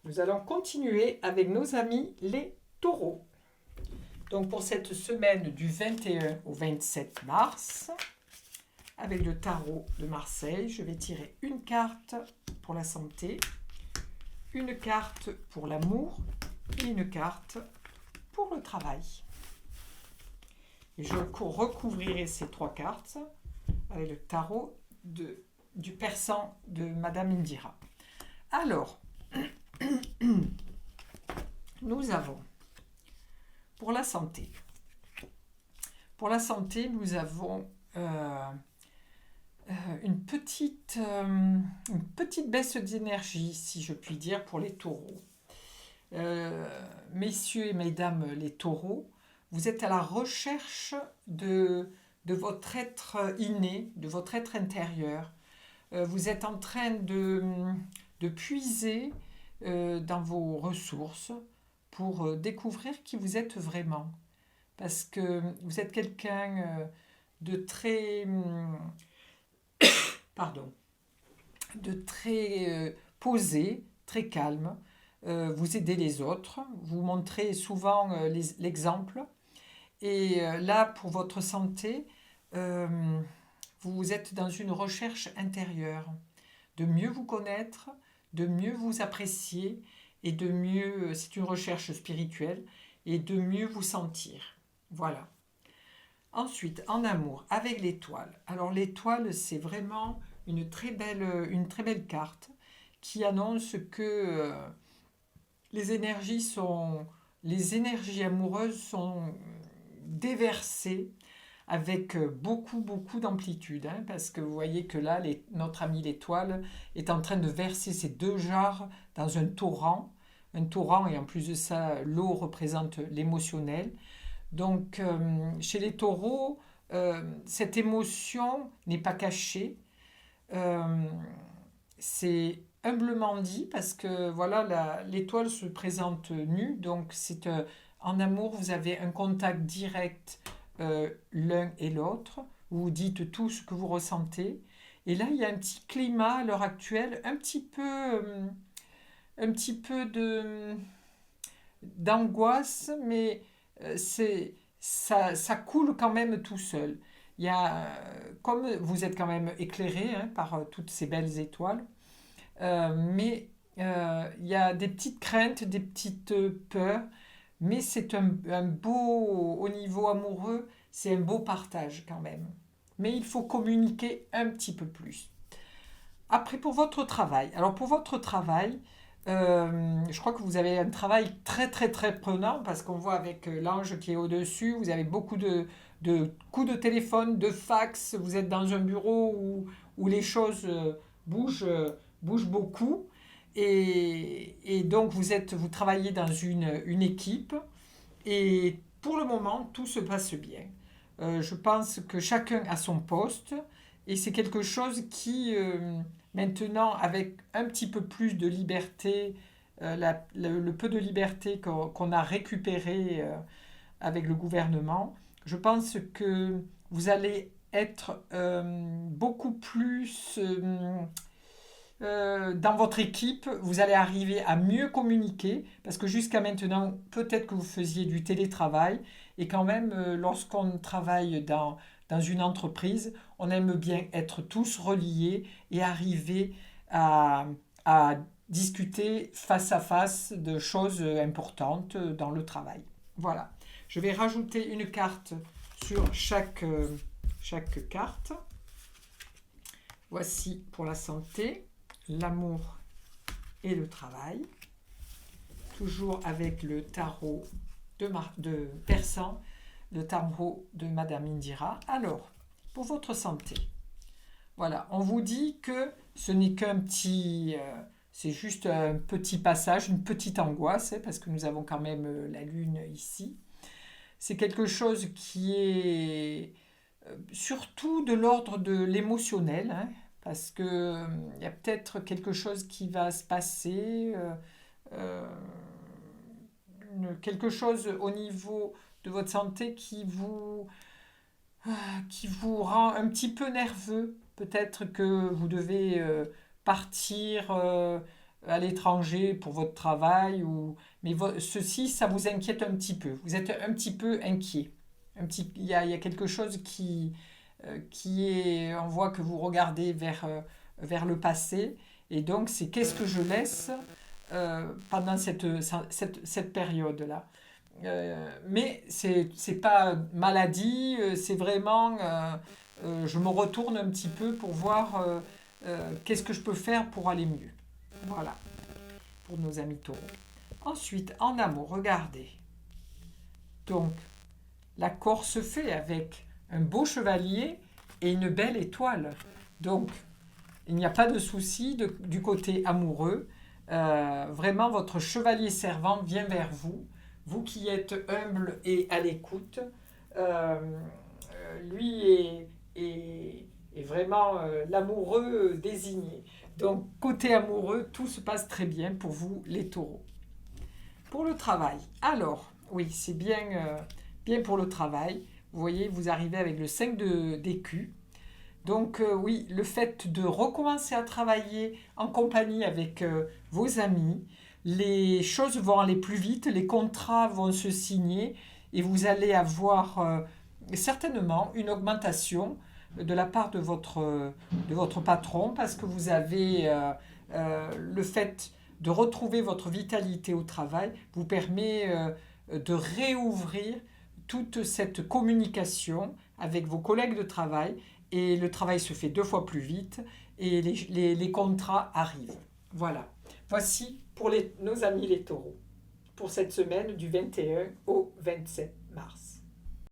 Nous allons continuer avec nos amis les taureaux. Donc pour cette semaine du 21 au 27 mars, avec le tarot de Marseille, je vais tirer une carte pour la santé, une carte pour l'amour et une carte pour le travail. Et je recouvrirai ces trois cartes avec le tarot du persan de Madame Indira. Alors, nous avons pour la santé. Pour la santé, nous avons une petite baisse d'énergie, si je puis dire, pour les taureaux. Messieurs et mesdames les taureaux, vous êtes à la recherche de votre être inné, de votre être intérieur. Vous êtes en train de puiser dans vos ressources pour découvrir qui vous êtes vraiment. Parce que vous êtes quelqu'un de très, de très posé, très calme. Vous aidez les autres, vous montrez souvent l'exemple. Et là, pour votre santé, vous êtes dans une recherche intérieure, de mieux vous connaître, de mieux vous apprécier, et de mieux, c'est une recherche spirituelle, et de mieux vous sentir. Voilà. Ensuite, en amour, avec l'étoile. Alors l'étoile, c'est vraiment une très belle carte qui annonce que les énergies amoureuses sont déversées avec beaucoup d'amplitude, parce que vous voyez que là, notre ami l'étoile est en train de verser ses deux jarres dans un torrent, et en plus de ça, l'eau représente l'émotionnel. Donc, chez les taureaux, cette émotion n'est pas cachée. C'est humblement dit parce que voilà, l'étoile se présente nue. Donc, en amour, vous avez un contact direct l'un et l'autre. Vous dites tout ce que vous ressentez. Et là, il y a un petit climat à l'heure actuelle, un petit peu d'angoisse, mais ça coule quand même tout seul. Il y a, comme vous êtes quand même éclairé par toutes ces belles étoiles, mais il y a des petites craintes, des petites peurs, mais c'est un beau, au niveau amoureux, c'est un beau partage quand même. Mais il faut communiquer un petit peu plus. Après, pour votre travail. Alors, pour votre travail, je crois que vous avez un travail très prenant parce qu'on voit avec l'ange qui est au-dessus, vous avez beaucoup de coups de téléphone, de fax, vous êtes dans un bureau où les choses bougent beaucoup. Et donc, vous travaillez dans une équipe et pour le moment, tout se passe bien. Je pense que chacun a son poste et c'est quelque chose qui, maintenant, avec un petit peu plus de liberté, le peu de liberté qu'on a récupéré avec le gouvernement, je pense que vous allez être beaucoup plus dans votre équipe, vous allez arriver à mieux communiquer parce que jusqu'à maintenant, peut-être que vous faisiez du télétravail et quand même, lorsqu'on travaille dans une entreprise, on aime bien être tous reliés et arriver à discuter face à face de choses importantes dans le travail. Voilà. Je vais rajouter une carte sur chaque carte. Voici pour la santé, l'amour et le travail. Toujours avec le tarot de Persan, le tarot de Madame Indira. Alors, pour votre santé, voilà, on vous dit que ce n'est qu'un petit... c'est juste un petit passage, une petite angoisse, parce que nous avons quand même la lune ici. C'est quelque chose qui est surtout de l'ordre de l'émotionnel, parce que il y a peut-être quelque chose qui va se passer, euh, quelque chose au niveau de votre santé qui vous rend un petit peu nerveux. Peut-être que vous devez partir à l'étranger pour votre travail, mais ceci, ça vous inquiète un petit peu. Vous êtes un petit peu inquiet. Il y a quelque chose qui est, on voit que vous regardez vers le passé, et donc c'est qu'est-ce que je laisse pendant cette période-là. Mais c'est pas maladie, c'est vraiment, je me retourne un petit peu pour voir qu'est-ce que je peux faire pour aller mieux. Voilà, pour nos amis taureaux. Ensuite, en amour, regardez. Donc, l'accord se fait avec un beau chevalier et une belle étoile. Donc, il n'y a pas de souci du côté amoureux. Vraiment, votre chevalier servant vient vers vous. Vous qui êtes humble et à l'écoute, lui est vraiment l'amoureux désigné. Donc, côté amoureux, tout se passe très bien pour vous, les taureaux. Pour le travail, alors, oui, c'est bien pour le travail. Vous voyez, vous arrivez avec le 5 d'écus. Donc oui, le fait de recommencer à travailler en compagnie avec vos amis, les choses vont aller plus vite, les contrats vont se signer et vous allez avoir certainement une augmentation de la part de votre patron parce que vous avez le fait de retrouver votre vitalité au travail vous permet de réouvrir toute cette communication avec vos collègues de travail et le travail se fait 2 fois plus vite et les contrats arrivent. Voilà. Voici pour nos amis les taureaux, pour cette semaine du 21 au 27 mars.